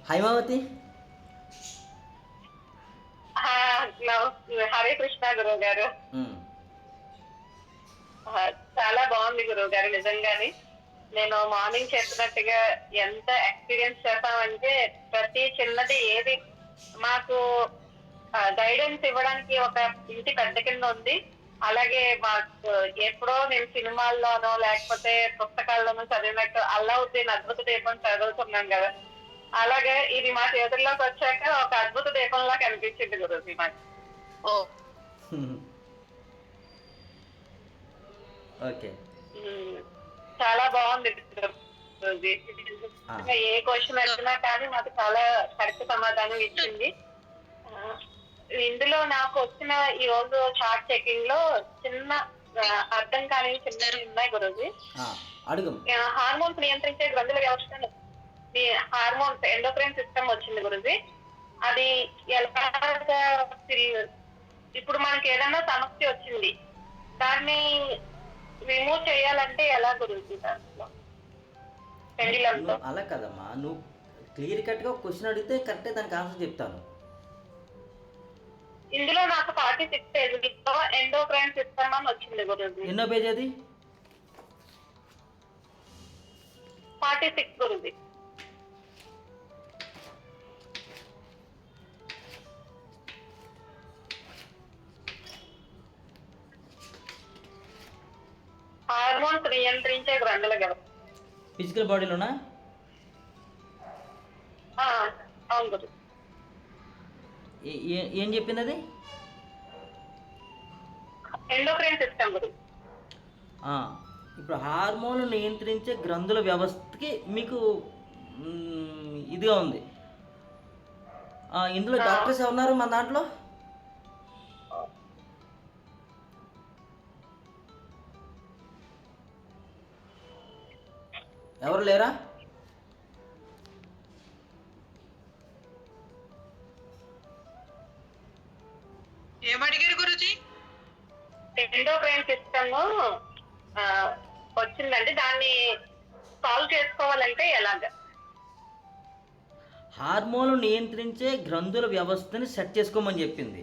హైమావతి. హరే కృష్ణ గురువు గారు. ఉమ్, చాలా బాగుంది గురువు గారు. నిజంగాని నేను మార్నింగ్ చెప్పినట్టుగా ఎంత ఎక్స్పీరియన్స్ చేస్తామంటే ప్రతి చిన్నది ఏది మాకు గైడెన్స్ ఇవ్వడానికి ఒక ఇంటి పెద్ద కింద ఉంది. అలాగే మాకు ఎప్పుడో నేను సినిమాల్లోనో లేకపోతే పుస్తకాల్లోనో చదివినట్టు అల్లావుద్దీన్ అద్భుత దీపం చదువుతున్నాం కదా, అలాగే ఇది మా చేతుల్లోకి వచ్చాక ఒక అద్భుత దీపంలా కనిపించింది గురుజీ మాకు. ఓ ఓకే. ఉమ్, చాలా బాగుంది గురూజీ. ఆ, ఏ క్వశ్చన్ వచ్చినా కానీ మాకు చాలా కరెక్ట్ సమాధానం ఇచ్చింది. ఆ, ఇందులో నాకు వచ్చిన ఈ రోజు చార్ట్ చెకింగ్ లో చిన్న అర్థం కాని చిన్నవి ఉన్నాయి గురూజీ. ఆ, అడుగు. హార్మోన్స్ నియంత్రించే గ్రంథుల వ్యవస్థ, హార్మోన్స్ ఎండోక్రైన్ సిస్టమ్ వచ్చింది గురూజీ. అది ఎలా, ఇప్పుడు మనకి ఏదైనా సమస్య వచ్చింది, దాన్ని రిమూవ్ చేయాలంటే ఎలా గురూజీ? దాంట్లో పెండిలంతో నువ్వు అలా కదమ్మా, నువ్వు క్లియర్ కట్గా ఒక క్వశ్చన్ అడిగితే కరెక్టే దానికి ఆన్సర్ చెప్తాను. ఇందులో నాకు 46 పేజీలో ఎండోక్రైన్ సిస్టమ్ అని వచ్చింది గురూజీ. ఎన్నో పేజ్ అది? 46 గురూజీ. హార్మోన్స్ నియంత్రించే గ్రంథుల వ్యవస్థ. ఫిజికల్ బాడీలోనా? అవును గురు. ఏం చెప్పింది అది? ఎండోక్రైన్ సిస్టమ్ గురు. ఇప్పుడు హార్మోన్లు నియంత్రించే గ్రంథుల వ్యవస్థకి మీకు ఇదిగా ఉంది. ఇందులో డాక్టర్స్ ఎవరున్నారు మన దాంట్లో? ఎవరు లేరా? ఏమడిగారు గురుజీ? ఎండోక్రైన్ సిస్టమ్ వచ్చిందండి, దాన్ని సాల్వ్ చేసుకోవాలంటే ఎలాగా? హార్మోన్లు నియంత్రించే గ్రంథుల వ్యవస్థని సెట్ చేసుకోమని చెప్పింది.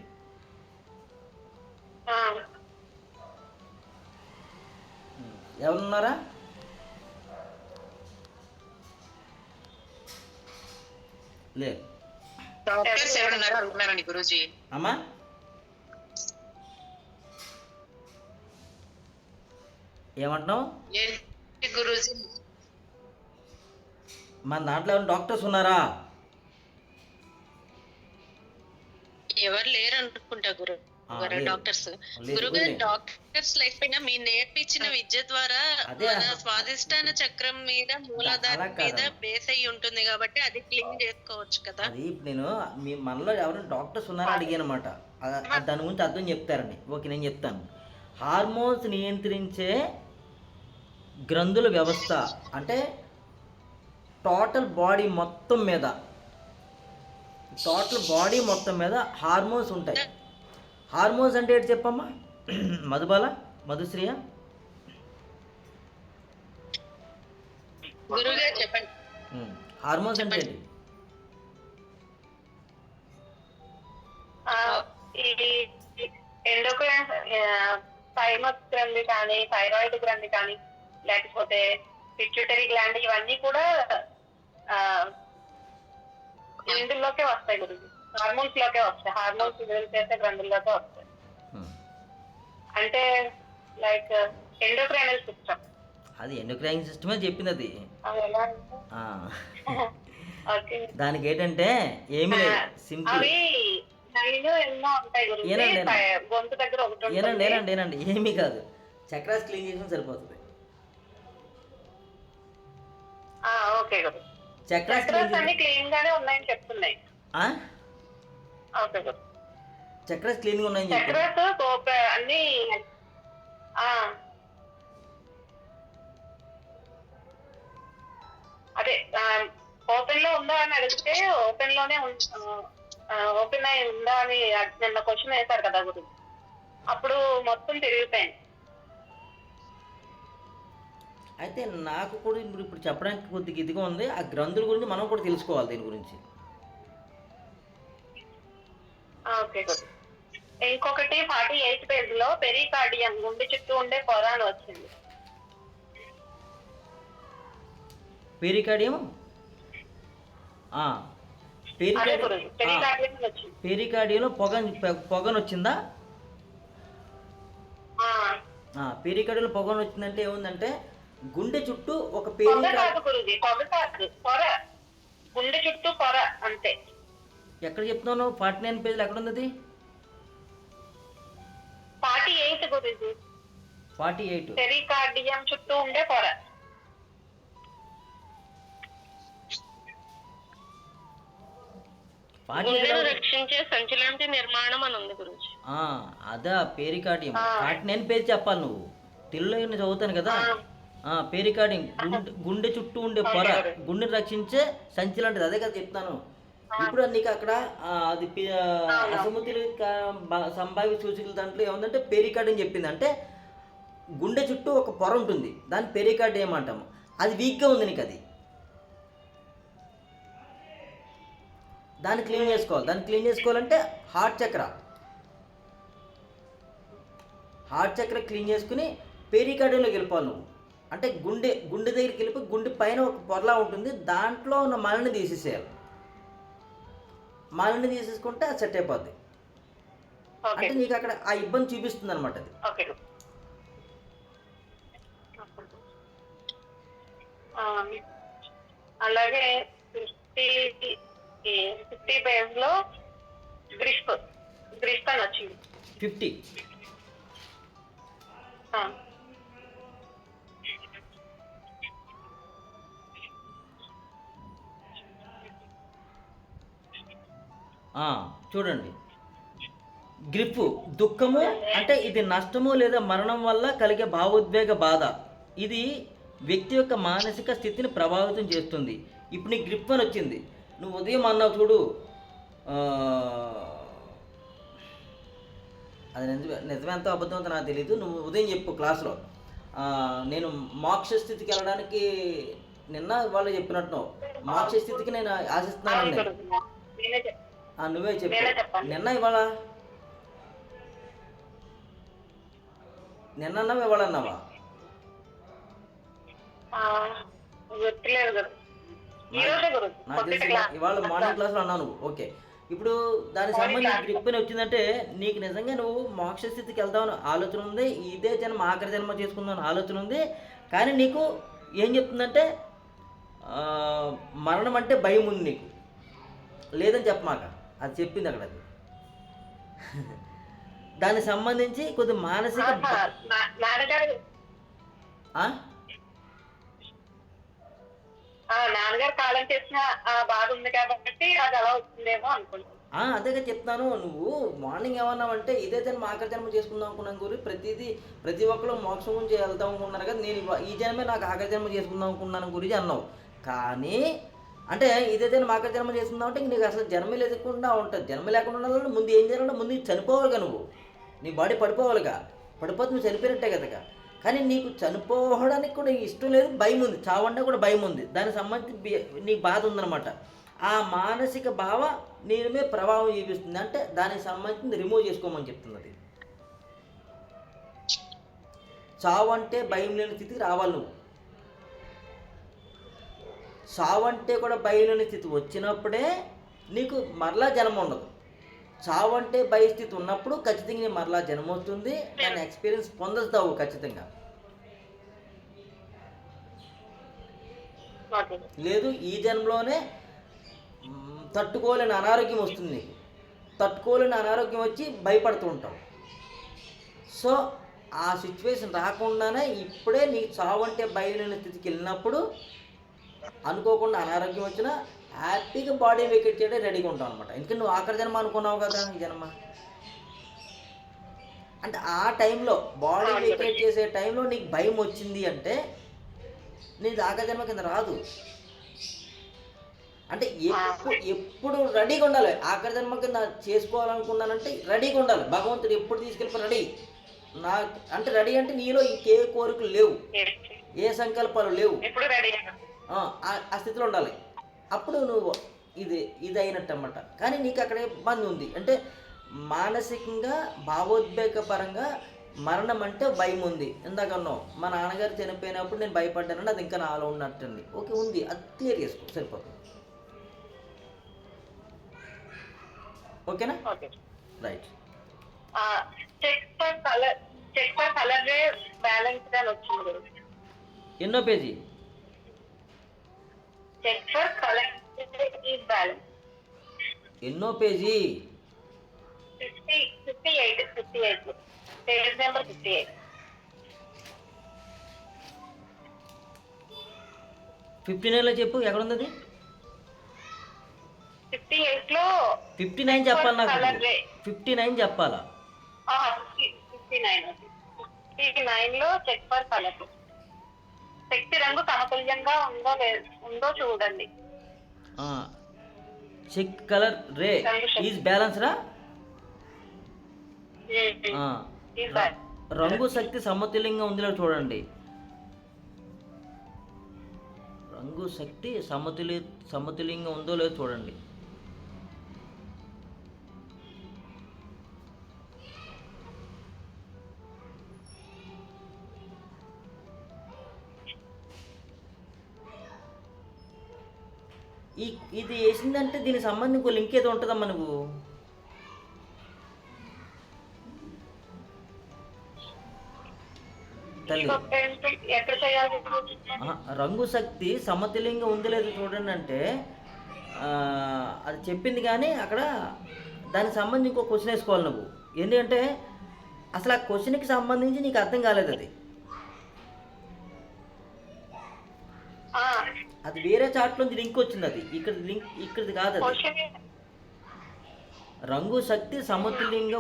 ఎవరున్నారా? లేదు. డాక్టర్స్ ఎవరున్నారు అనుకున్నారండి గురుజీ? అమ్మా ఏమంటున్నావు? గురుజీ మన దాంట్లో ఎవరు డాక్టర్స్ ఉన్నారా? ఎవరు లేరు అనుకుంటా గురు డాక్టర్స్. గురుగారు డాక్టర్స్ లేకపోయినా మీరు నేర్పించిన విద్య ద్వారా మన స్వాదిష్టాన చక్రం మీద మూలాధారం మీద బేస్ అయ్యి ఉంటుంది కాబట్టి అది క్లీన్ చేసుకోవచ్చు కదా. అది నేను మనలో ఎవరైనా డాక్టర్స్ ఉన్నారా అడిగాను అనమాట. దాని గురించి అర్థం చెప్తారండి. ఓకే, నేను చెప్తాను. హార్మోన్స్ నియంత్రించే గ్రంథుల వ్యవస్థ అంటే టోటల్ బాడీ మొత్తం మీద హార్మోన్స్ ఉంటాయి. హార్మోన్స్ అంటే ఏంటి చెప్పమ్మా? మధుబాల, మధుశ్రీయ. గురుగారు చెప్పండి. హార్మోన్స్ అంటే ఏంటి? ఎండోక్రైన్ థైమస్ గ్రంథి కానీ, థైరాయిడ్ గ్రంథి కానీ, లేకపోతే పిట్యూటరీ గ్లాండ్, ఇవన్నీ కూడా ఇందులోకే వస్తాయి గురించి. హార్మోన్స్ లోకే వస్తాయి. హార్మోన్స్ విడుదల చేసే గ్రంథుల్లోకే వస్తాయి. అంటే లైక్ ఎండోక్రైనల్ సిస్టమ్. అది ఎండోక్రైన్ సిస్టమే చెప్పింది అది. ఎలా దానికి ఏంటంటే ఏమి లేదు, సింపుల్. అవి ఎన్నో ఉంటాయి గురించి. గొంతు దగ్గర ఒకటి ఏనండి ఏమీ కాదు, చక్రాస్ క్లీన్ చేసిన సరిపోతుంది. ఓకే గురు. చక్రాస్ అన్ని క్లీన్ గానే ఉన్నాయని చెప్తున్నాయి. ఓకే గురు. చక్రాస్ క్లీన్ గా ఉన్నాయని చెప్పి చక్రాస్ అన్ని అదే ఓపెన్ లో ఉందా అని అడిగితే ఓపెన్ లోనే ఓపెన్ అయి ఉందా అని నిన్న క్వశ్చన్ వేశారు కదా గురు, అప్పుడు మొత్తం తిరిగిపోయింది. అయితే నాకు కూడా ఇప్పుడు చెప్పడానికి కొద్దిగా ఇదిగా ఉంది. ఆ గ్రంథుల గురించి మనం కూడా తెలుసుకోవాలి దీని గురించి. ఓకే గురు. ఇంకొకటి 48 పేజ్ లో పెరికార్డియం గుండె చుట్టూ ఉండే పొర అని వచ్చింది. పెరికార్డియం అదే గురుజీ, పెరికార్డియం అని వచ్చింది. పెరికార్డియంలో పొగను వచ్చిందా? పెరికార్డియంలో పొగను వచ్చిందంటే ఏముందంటే గుండె చుట్టూ ఒక పొగ కాదు గురుజీ, పొగ కాదు, పొర. గుండె చుట్టూ పొర అంతే. ఎక్కడ చెప్తున్నావు? 49 పేజీలు ఎక్కడ ఉంది అది? 48 గురుజీ, 48 పెరికార్డియం చుట్టూ ఉండే పొర. గుండెను రక్షించే సంచలన నిర్మాణం అని ఉంది గురించి. అదా పెరికార్డియం. 49 పేజీ చెప్పాలి నువ్వు. తెలుగులో నేను చదువుతాను కదా. పెరికార్డియం గుండె చుట్టూ ఉండే పొర, గుండెని రక్షించే సంచి లాంటిది. అదే కదా చెప్తాను. ఇప్పుడు నీకు అక్కడ అది అసమతుల్య సంభావ్య సూచికల దాంట్లో ఏముందంటే పెరికార్డియం చెప్పింది. అంటే గుండె చుట్టూ ఒక పొర ఉంటుంది, దాన్ని పెరికార్డియం అంటాము. అది వీక్గా ఉంది నీకు. అది దాన్ని క్లీన్ చేసుకోవాలి. దాన్ని క్లీన్ చేసుకోవాలంటే హార్ట్ చక్ర క్లీన్ చేసుకుని పెరికార్డియంలోకి వెళ్ళిపోవాలి నువ్వు. అంటే గుండె దగ్గరికి వెళ్ళిపోయి గుండె పైన ఒక పొరలా ఉంటుంది, దాంట్లో ఉన్న మలిని తీసేసేయాలి. మలిని తీసేసుకుంటే అది సెట్ అయిపోద్ది. అంటే నీకు అక్కడ ఆ ఇబ్బంది చూపిస్తుంది అనమాట అది. అలాగే 50 పేజ్ లో గ్రిస్ప్ అని వచ్చింది. 50 చూడండి. గ్రిప్ దుఃఖము అంటే ఇది నష్టము లేదా మరణం వల్ల కలిగే భావోద్వేగ బాధ. ఇది వ్యక్తి యొక్క మానసిక స్థితిని ప్రభావితం చేస్తుంది. ఇప్పుడు నీ గ్రిప్ అని వచ్చింది. నువ్వు ఉదయం అన్నావు చూడు, అది నిజమెంతో అబద్ధంతో నాకు తెలియదు. నువ్వు ఉదయం చెప్పు క్లాస్లో, నేను మోక్ష స్థితికి వెళ్ళడానికి నిన్న వాళ్ళు చెప్పినట్టు మోక్ష స్థితికి నేను ఆశిస్తున్నాను. నువ్వే చెప్పు. నిన్న ఇవాళ అన్నావా ఇవాళ అన్నావా? నాకు తెలిసి ఇవాళ మార్నింగ్ క్లాస్లో అన్నావు నువ్వు. ఓకే, ఇప్పుడు దానికి సంబంధించి గ్రిప్ అని వచ్చిందంటే నీకు నిజంగా నువ్వు మోక్ష స్థితికి వెళ్తామని ఆలోచన ఉంది, ఇదే జన్మ ఆఖరి జన్మ చేసుకుందామని ఆలోచన ఉంది. కానీ నీకు ఏం చెప్తుందంటే మరణం అంటే భయం ఉంది నీకు. లేదని చెప్పమాక, అది చెప్పింది అక్కడ. అది దానికి సంబంధించి కొద్ది మానసిక నాన్నగారు కాలం చేసిన బాధ ఉంది కాబట్టి అది అలా వస్తుందేమో అనుకుంటున్నాను. అదేగా చెప్తాను. నువ్వు మార్నింగ్ ఏమన్నావంటే ఇదే జన్మ ఆఖరి జన్మ చేసుకుందాం అనుకున్నాను గురి, ప్రతి ఒక్కరు మోక్షం గురించి వెళ్దాం అనుకున్నారు కదా, నేను ఈ జన్మే నాకు ఆఖరి జన్మ చేసుకుందాం అనుకున్నాను గురించి అన్నావు. కానీ అంటే ఇదే జన్మ ఆఖరి జన్మ చేసుకుందాం అంటే నీకు అసలు జన్మే లేకుండా ఉంటుంది. జన్మ లేకుండా ఉండాలంటే ముందు ఏం చేయాలంటే ముందు చనిపోవాలిగా, నువ్వు నీ బాడీ పడిపోవాలిగా. పడిపోతే నువ్వు చనిపోయినట్టే కదా. కానీ నీకు చనిపోవడానికి కూడా ఇష్టం లేదు, భయం ఉంది. చావంటే కూడా భయం ఉంది. దానికి సంబంధించి నీకు బాధ ఉందన్నమాట. ఆ మానసిక భావ నీ మీద ప్రభావం చూపిస్తుంది. అంటే దానికి సంబంధించి రిమూవ్ చేసుకోమని చెప్తున్నది. చావు అంటే భయం లేని స్థితికి రావాలి నువ్వు. చావు అంటే కూడా భయం లేని స్థితి వచ్చినప్పుడే నీకు మరలా జన్మ ఉండదు. చావు అంటే భయ స్థితి ఉన్నప్పుడు ఖచ్చితంగా నీ మరలా జన్మ వస్తుంది, దాన్ని ఎక్స్పీరియన్స్ పొందుతావు ఖచ్చితంగా. లేదు ఈ జన్మలోనే తట్టుకోలేని అనారోగ్యం వస్తుంది నీకు. తట్టుకోలేని అనారోగ్యం వచ్చి భయపడుతూ ఉంటావు. సో ఆ సిచ్యువేషన్ రాకుండానే ఇప్పుడే నీకు చావు అంటే భయం లేని స్థితికి వెళ్ళినప్పుడు అనుకోకుండా అనారోగ్యం వచ్చినా హ్యాపీగా బాడీ వెకేట్ చేయడం రెడీగా ఉంటావు అనమాట. ఎందుకంటే నువ్వు ఆఖరి జన్మ అనుకున్నావు కదా ఈ జన్మ. అంటే ఆ టైంలో బాడీ వెకేట్ చేసే టైంలో నీకు భయం వచ్చింది అంటే నీది ఆఖరి జన్మ కింద రాదు. అంటే ఎప్పుడు రెడీగా ఉండాలి. ఆఖరి జన్మ కింద చేసుకోవాలనుకున్నానంటే రెడీగా ఉండాలి. భగవంతుడు ఎప్పుడు తీసుకెళ్ళిపో రెడీ. అంటే రెడీ అంటే నీలో ఇంకే కోరికలు లేవు, ఏ సంకల్పాలు లేవు, ఆ స్థితిలో ఉండాలి. అప్పుడు నువ్వు ఇది అయినట్టు అన్నమాట. కానీ నీకు అక్కడ ఇబ్బంది ఉంది. అంటే మానసికంగా భావోద్వేగ పరంగా మరణం అంటే భయం ఉంది. ఇందాకన్నావు మా నాన్నగారు చనిపోయినప్పుడు నేను భయపడ్డానని, అది ఇంకా నాలో ఉన్నట్టుంది. ఓకే, ఉంది, అది క్లియర్ చేసుకో సరిపోతుంది. ఓకేనా? Okay. Right. Check for colour ray balanced అని వచ్చింది గురు. ఎన్నో పేజీ? Check for colour is balance. ఎన్నో పేజీ? 58 పేజ్ నెంబర్ 58. 59లో చెప్పు, ఎక్కడ ఉంది అది? 58 లో 59 చెప్పాలి నాకు. కలర్ రే 59 చెప్పాలా? 59 లో చెక్ ఫర్ కలర్. శక్తి రంగు సమతుల్యంగా ఉందో చూడండి. Check colour ray is balance రా. రంగు శక్తి సమతుల్యంగా ఉందిలో చూడండి. రంగు శక్తి సమతుల్యంగా ఉందో లేదో చూడండి. ఇది వేసిందంటే దీనికి సంబంధించి ఇంకో లింక్ ఏదో ఉంటుందమ్మా నువ్వు. తల్లి, ఎక్కడ చేయాలి? రంగు శక్తి సమతుల్యంగా ఉంది లేదు చూడండి అంటే అది చెప్పింది, కానీ అక్కడ దానికి సంబంధించి ఇంకో క్వశ్చన్ వేసుకోవాలి నువ్వు. ఎందుకంటే అసలు ఆ క్వశ్చన్కి సంబంధించి నీకు అర్థం కాలేదు. అది వేరే చార్ట్లోంచి లింక్ వచ్చింది. అది ఇక్కడిది కాదు. అది రంగు శక్తి సమతుల్యంగా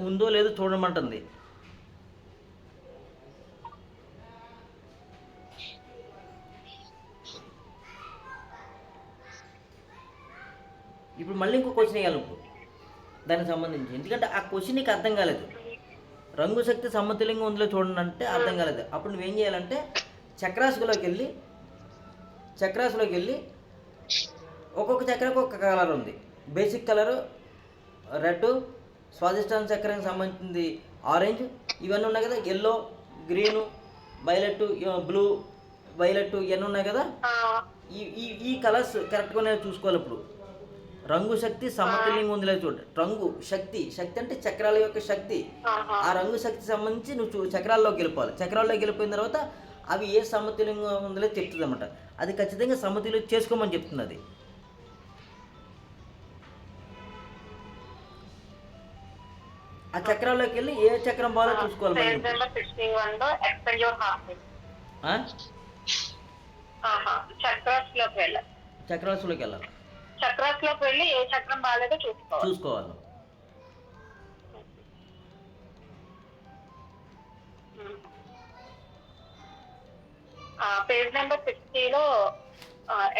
ఉందో లేదో చూడమంటుంది. ఇప్పుడు మళ్ళీ ఇంకో క్వశ్చన్ వేయాలి ఇప్పుడు దానికి సంబంధించి. ఎందుకంటే ఆ క్వశ్చన్ నీకు అర్థం కాలేదు. రంగు శక్తి సమతుల్యంగా ఉందో చూడండి అంటే అర్థం కాలేదు. అప్పుడు నువ్వేం చేయాలంటే చక్రాసులోకి వెళ్ళి ఒక్కొక్క చక్రకు ఒక్కొక్క కలర్ ఉంది. బేసిక్ కలరు రెడ్, స్వాదిష్టాన చక్రానికి సంబంధించింది ఆరెంజ్, ఇవన్నీ ఉన్నాయి కదా. Yellow, green, violet, blue, violet ఇవన్నీ ఉన్నాయి కదా. ఈ కలర్స్ కరెక్ట్గా నేను చూసుకోవాలి. ఇప్పుడు రంగు శక్తి సమతుల్యంగా ఉంది లేదు చూడండి. రంగు శక్తి అంటే చక్రాల యొక్క శక్తి. ఆ రంగు శక్తి సంబంధించి నువ్వు చక్రాల్లోకి వెళ్ళిపోవాలి. చక్రాల్లోకి వెళ్ళిపోయిన తర్వాత అవి ఏ సమతుల్యంగా ఉందో చెప్తుంది అన్నమాట. అది ఖచ్చితంగా సమతుల్యం చేసుకోమని చెప్తుంది. అది ఆ చక్రాల్లోకి వెళ్ళి ఏ చక్రం బాగా చూసుకోవాలి. చక్రాసులోకి వెళ్ళాలి. చక్రాస్లోకి వెళ్ళి ఏ చక్రం బాగాలేదో చూసుకోవాలి. పేజ్ నెంబర్ 60లో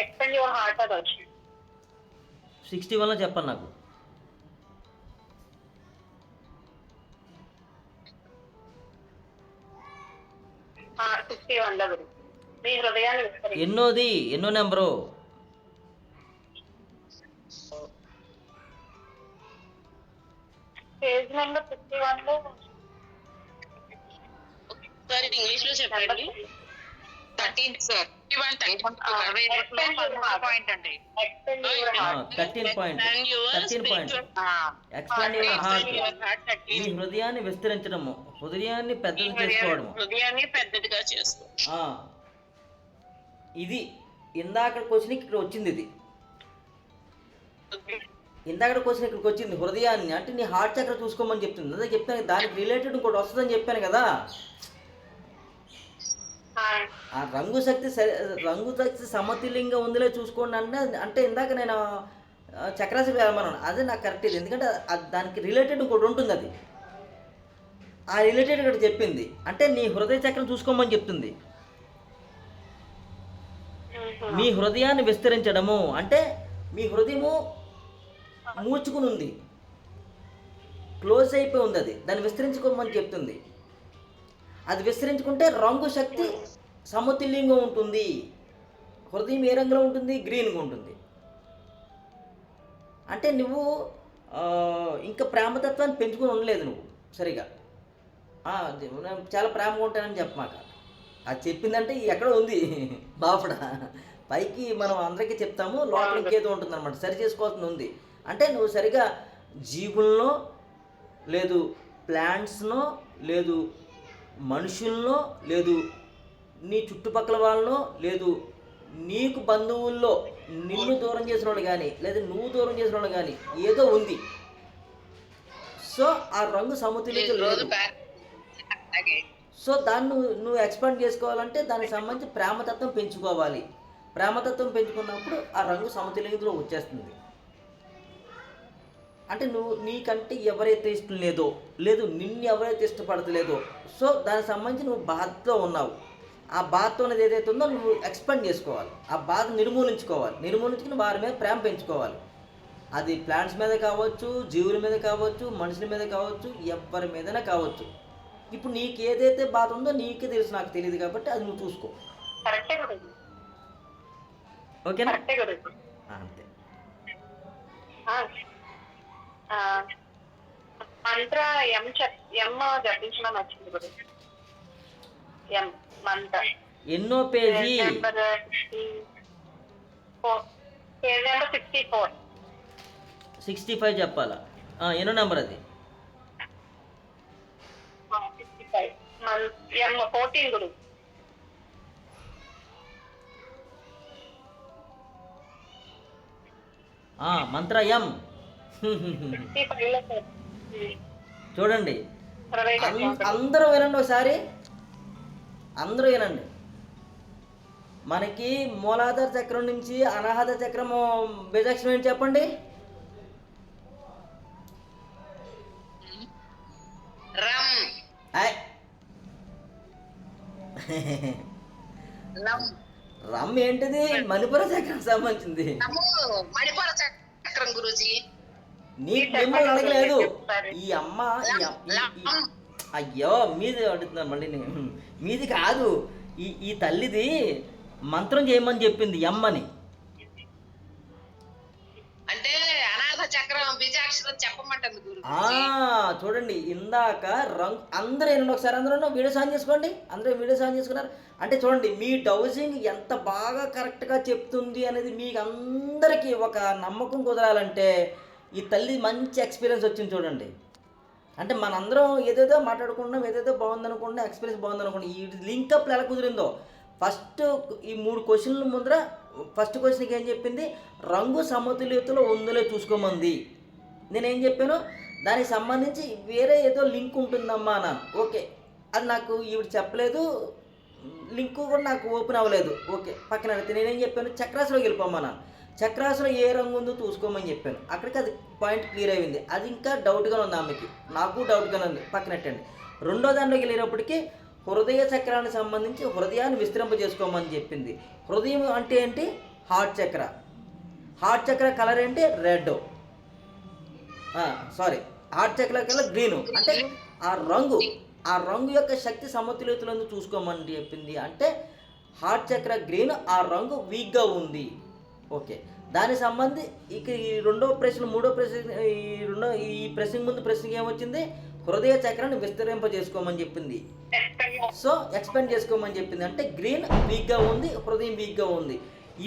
ఎక్స్పెండ్ యువర్ హార్ట్ అది వచ్చింది. 61లో చెప్పండి నాకు. మీ హృదయాన్ని ఎన్నో నెంబరు? పేజ్ నెంబర్ 61లో ఇంగ్లీష్ లో చెప్పండి. 13 సార్. 13 పాయింట్ అండి. 13 పాయింట్. Expand your heart. మీ హృదయాన్ని విస్తరించడము, హృదయాన్ని పెద్దదిగా చేసుకో. ఇది ఇందాక క్వశ్చన్ ఇక్కడ వచ్చింది. ఇది ఇందాక క్వశ్చన్ ఇక్కడికి వచ్చింది. హృదయాన్ని అంటే నీ హార్ట్ చక్ర చూసుకోమని చెప్తుంది. అదే చెప్తాను, దానికి రిలేటెడ్ ఇంకోటి వస్తుందని చెప్పాను కదా. ఆ రంగు శక్తి సమతుల్యంగా ఉందిలే చూసుకోండి అంటే ఇందాక నేను చక్రాసి వెళ్ళమన్నాను. అదే నాకు కరెక్ట్. ఇది ఎందుకంటే దానికి రిలేటెడ్ ఇంకోటి ఉంటుంది. అది ఆ రిలేటెడ్ ఇక్కడ చెప్పింది అంటే నీ హృదయ చక్రం చూసుకోమని చెప్తుంది. మీ హృదయాన్ని విస్తరించడము అంటే మీ హృదయము మూచుకుని ఉంది, క్లోజ్ అయిపోయి ఉంది. అది దాన్ని విస్తరించుకోమని చెప్తుంది. అది విస్తరించుకుంటే రంగు శక్తి సమతుల్యంగా ఉంటుంది. హృదయం ఏ రంగులో ఉంటుంది? గ్రీన్గా ఉంటుంది. అంటే నువ్వు ఇంకా ప్రేమతత్వాన్ని పెంచుకొని ఉండలేదు నువ్వు సరిగా. నేను చాలా ప్రేమగా ఉంటానని చెప్పమాక. అది చెప్పిందంటే ఎక్కడో ఉంది బాపడ. పైకి మనం అందరికీ చెప్తాము, లోపల ఇంకేదో ఉంటుందన్నమాట, సరి చేసుకోవాల్సింది ఉంది. అంటే నువ్వు సరిగా జీవుల్లో లేదు, ప్లాంట్స్నో లేదు, మనుషుల్లో లేదు, నీ చుట్టుపక్కల వాళ్ళనో లేదు, నీకు బంధువుల్లో నిన్ను దూరం చేసిన వాళ్ళు కానీ లేదా నువ్వు దూరం చేసిన వాళ్ళు కానీ ఏదో ఉంది. సో ఆ రంగు సమతుల్యత లేదు. సో దాన్ని నువ్వు ఎక్స్పాండ్ చేసుకోవాలంటే దానికి సంబంధించి ప్రేమతత్వం పెంచుకోవాలి. ప్రేమతత్వం పెంచుకున్నప్పుడు ఆ రంగు సమతుల్యతలో వచ్చేస్తుంది. అంటే నువ్వు నీకంటే ఎవరైతే ఇష్టం లేదో లేదు, నిన్ను ఎవరైతే ఇష్టపడతలేదో, సో దానికి సంబంధించి నువ్వు బాధతో ఉన్నావు. ఆ బాధతో అనేది ఏదైతే ఉందో నువ్వు ఎక్స్పాండ్ చేసుకోవాలి. ఆ బాధ నిర్మూలించుకుని వారి మీద ప్రేమ పెంచుకోవాలి. అది ప్లాంట్స్ మీద కావచ్చు, జీవుల మీద కావచ్చు, మనుషుల మీద కావచ్చు, ఎవరి మీదైనా కావచ్చు. ఇప్పుడు నీకు ఏదైతే బాధ ఉందో నీకే తెలుసు, నాకు తెలియదు కాబట్టి అది నువ్వు చూసుకో. ఓకేనా? అంతే. మంత్ర ఎం జపించడం వచ్చింది గురు. ఎం మంత్ర ఎన్నో పేజీ? Page number 64. 65 చెప్పాలా? ఎన్నో నెంబర్ అది? 65 ఎం 14 గురు. మంత్ర ఎం. చూడండి, అందరూ వినండి ఒకసారి, అందరూ వినండి. మనకి మూలాధార చక్రం నుంచి అనాహత చక్రము బీజాక్షరం ఏంటి చెప్పండి? రమ్ ఏంటిది? మణిపుర చక్రం సంబంధించింది. మణిపుర చక్రం గురూజీ. మిమ్మల్ని అడగలేదు ఈ అమ్మ. అయ్యో మీది అడుగుతున్నాను మళ్ళీ నేను. మీది కాదు, ఈ తల్లిది మంత్రం చేయమని చెప్పింది ఎమ్మని. అంటే అనాథ చక్రం బీజాక్షరం చెప్పమంటుంది గురు. చూడండి, ఇందాక రంగు అందరూ ఏనండి ఒకసారి, అందరూ వీడియో సాన్ చేసుకోండి. అందరూ వీడియో సాన్ చేసుకున్నారు అంటే చూడండి, మీ డౌజింగ్ ఎంత బాగా కరెక్ట్గా చెప్తుంది అనేది మీకు అందరికీ ఒక నమ్మకం కుదరాలంటే ఈ తల్లి మంచి ఎక్స్పీరియన్స్ వచ్చింది చూడండి. అంటే మనందరం ఏదేదో మాట్లాడుకుంటున్నాం, ఏదేదో బాగుందనుకుంటున్నాం, ఎక్స్పీరియన్స్ బాగుందనుకుంటున్నాం. ఈ లింకప్ ఎలా కుదిరిందో ఫస్ట్ ఈ 3 క్వశ్చన్ల ముందర ఫస్ట్ క్వశ్చన్కి ఏం చెప్పింది? రంగు సమతుల్యతలో ఉందో చూసుకోమంది. నేనేం చెప్పాను? దానికి సంబంధించి వేరే ఏదో లింక్ ఉంటుందమ్మా అన్నాను. ఓకే, అది నాకు ఈవిడ చెప్పలేదు, లింకు కూడా నాకు ఓపెన్ అవ్వలేదు. ఓకే, పక్కన అడిగితే నేనేం చెప్పాను? చక్రాసులోకి వెళ్ళిపోమన్నాను. చక్రాసులో ఏ రంగు ఉందో చూసుకోమని చెప్పాను. అక్కడికి అది పాయింట్ క్లియర్ అయింది. అది ఇంకా డౌట్గా ఉంది ఆమెకి, నాకు డౌట్గానే ఉంది, పక్కనట్టండి. రెండో దాంట్లోకి వెళ్ళేటప్పటికి హృదయ చక్రానికి సంబంధించి హృదయాన్ని విస్తరింపజేసుకోమని చెప్పింది. హృదయం అంటే ఏంటి? హార్ట్ చక్ర. హార్ట్ చక్ర కలర్ ఏంటి? రెడ్. హార్ట్ చక్ర కలర్ గ్రీను. అంటే ఆ రంగు యొక్క శక్తి సమతుల్యతలను చూసుకోమని చెప్పింది. అంటే హార్ట్ చక్ర గ్రీన్, ఆ రంగు వీక్గా ఉంది. ఓకే, దానికి సంబంధి ఇక ఈ రెండో ప్రశ్న, మూడో ప్రశ్న, ఈ ప్రశ్న ముందు ప్రశ్నకి ఏమొచ్చింది? హృదయ చక్రాన్ని విస్తరింపజేసుకోమని చెప్పింది. సో ఎక్స్పెండ్ చేసుకోమని చెప్పింది. అంటే గ్రీన్ వీక్గా ఉంది, హృదయం వీక్గా ఉంది.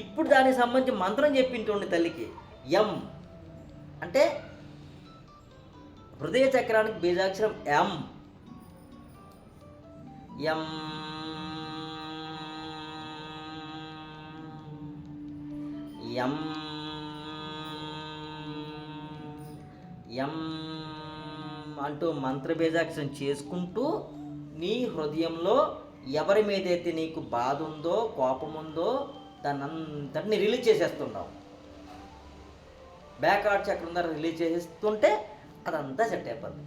ఇప్పుడు దానికి సంబంధించి మంత్రం చెప్పింటండి తల్లికి. ఎం అంటే హృదయ చక్రానికి బీజాక్షరం ఎం. ఎం ఎం ఎం అంటూ మంత్ర బీజాక్షరం చేసుకుంటూ నీ హృదయంలో ఎవరి మీదైతే నీకు బాధ ఉందో, కోపం ఉందో దాన్ని అంతటిని రిలీజ్ చేసేస్తున్నావు. బ్యాక్ హార్ట్ చక్రం ద్వారా రిలీజ్ చేసేస్తుంటే అదంతా సెట్ అయిపోద్ది.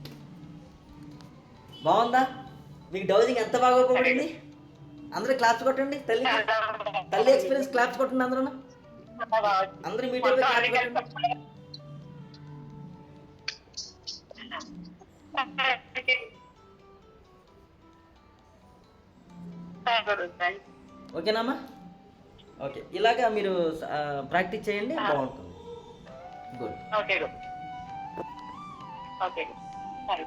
బాగుందా? మీకు డౌజింగ్ ఎంత బాగా ఉపయోగపడింది? అందరూ క్లాప్స్ కొట్టండి తల్లి ఎక్స్పీరియన్స్ క్లాప్స్ కొట్టండి. అందరూ మీట్ ఓకేనామ్మా? ఓకే, ఇలాగా మీరు ప్రాక్టీస్ చేయండి, బాగుంటుంది. గుడ్. ఓకే. Thank you.